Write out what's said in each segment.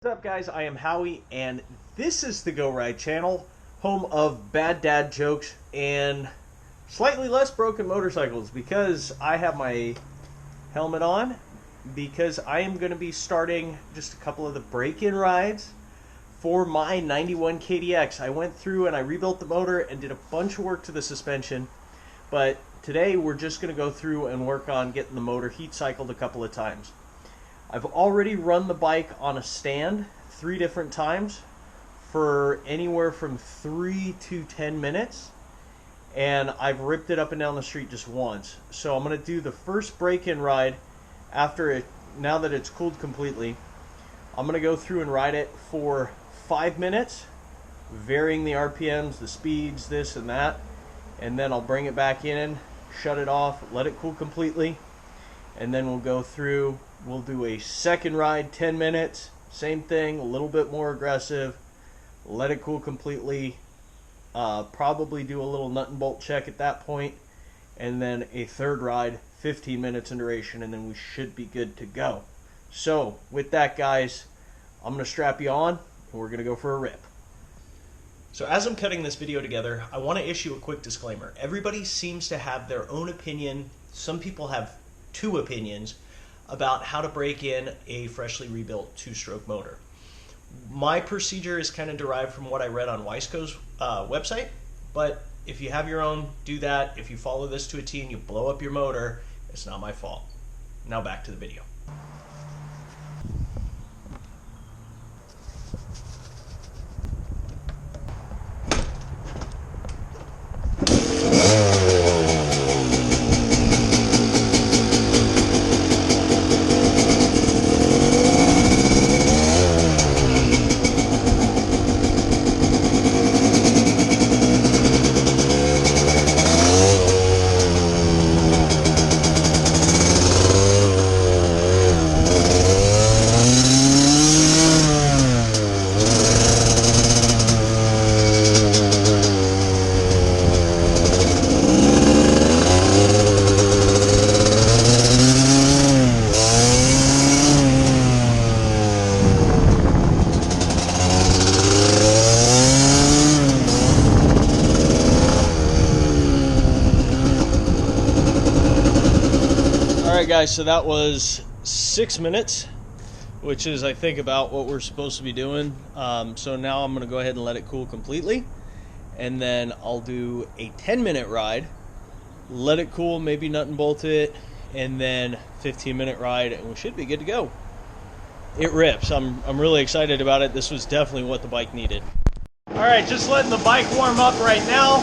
What's up, guys? I am Howie, and this is the Go Ride channel, home of bad dad jokes and slightly less broken motorcycles, because I have my helmet on, because I am going to be starting just a couple of the break-in rides for my 91 KDX. I went through and I rebuilt the motor and did a bunch of work to the suspension, but today we're just going to go through and work on getting the motor heat cycled a couple of times. I've already run the bike on a stand 3 different times for anywhere from 3 to 10 minutes, and I've ripped it up and down the street just once. So I'm going to do the first break-in ride after it, now that it's cooled completely. I'm going to go through and ride it for 5 minutes, varying the RPMs, the speeds, this and that, and then I'll bring it back in, shut it off, let it cool completely, and then we'll go through. We'll do a second ride, 10 minutes, same thing, a little bit more aggressive, let it cool completely, probably do a little nut and bolt check at that point, and then a third ride, 15 minutes in duration, and then we should be good to go. So with that, guys, I'm going to strap you on, and we're going to go for a rip. So as I'm cutting this video together, I want to issue a quick disclaimer. Everybody seems to have their own opinion. Some people have 2 opinions about how to break in a freshly rebuilt 2-stroke motor. My procedure is kind of derived from what I read on Wiseco's website, but if you have your own, do that. If you follow this to a T and you blow up your motor, it's not my fault. Now back to the video. Alright guys, so that was 6 minutes, which is I think about what we're supposed to be doing. So now I'm going to go ahead and let it cool completely, and then I'll do a 10-minute ride, let it cool, maybe nut and bolt it, and then 15-minute ride, and we should be good to go. It rips. I'm really excited about it. This was definitely what the bike needed. Alright, just letting the bike warm up right now.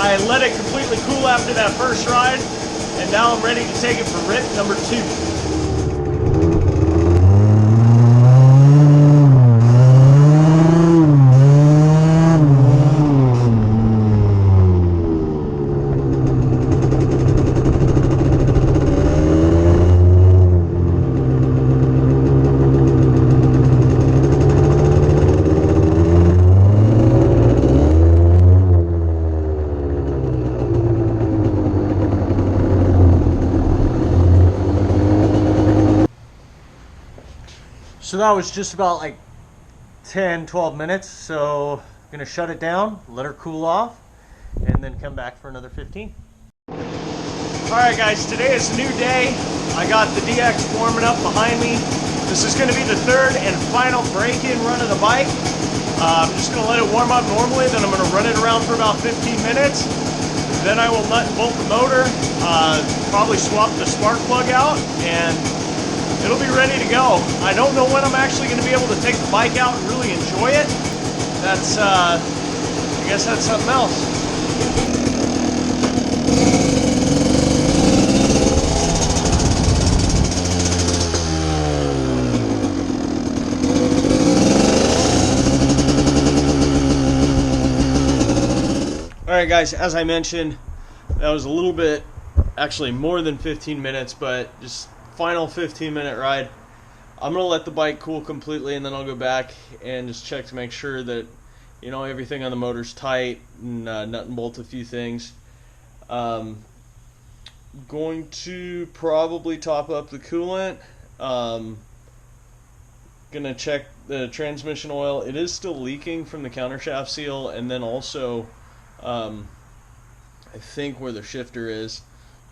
I let it completely cool after that first ride, and now I'm ready to take it for rip number 2. So that was just about like 10-12 minutes, so I'm going to shut it down, let her cool off, and then come back for another 15. Alright guys, today is a new day. I got the DX warming up behind me. This is going to be the 3rd and final break-in run of the bike. I'm just going to let it warm up normally, then I'm going to run it around for about 15 minutes. Then I will nut and bolt the motor, probably swap the spark plug out, and it'll be ready to go. I don't know when I'm actually going to be able to take the bike out and really enjoy it. That's, I guess that's something else. Alright guys, as I mentioned, that was a little bit, actually more than 15 minutes, but just final 15-minute ride. I'm going to let the bike cool completely, and then I'll go back and just check to make sure that, you know, everything on the motor's tight, and nut and bolt a few things. Going to probably top up the coolant. Gonna check the transmission oil. It is still leaking from the countershaft seal, and then also I think where the shifter is,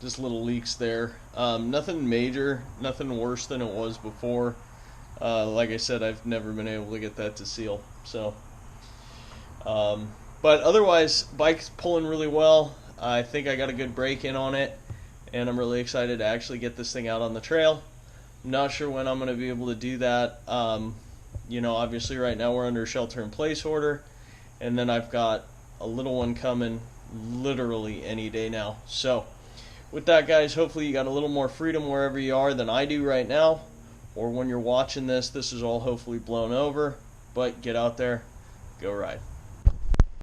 just little leaks there. Nothing major, nothing worse than it was before. Like I said, I've never been able to get that to seal. So, but otherwise, bike's pulling really well. I think I got a good break in on it, and I'm really excited to actually get this thing out on the trail. I'm not sure when I'm going to be able to do that. You know, obviously right now we're under a shelter-in-place order, and then I've got a little one coming literally any day now. So, with that, guys, hopefully you got a little more freedom wherever you are than I do right now, or when you're watching this, this is all hopefully blown over. But get out there, go ride.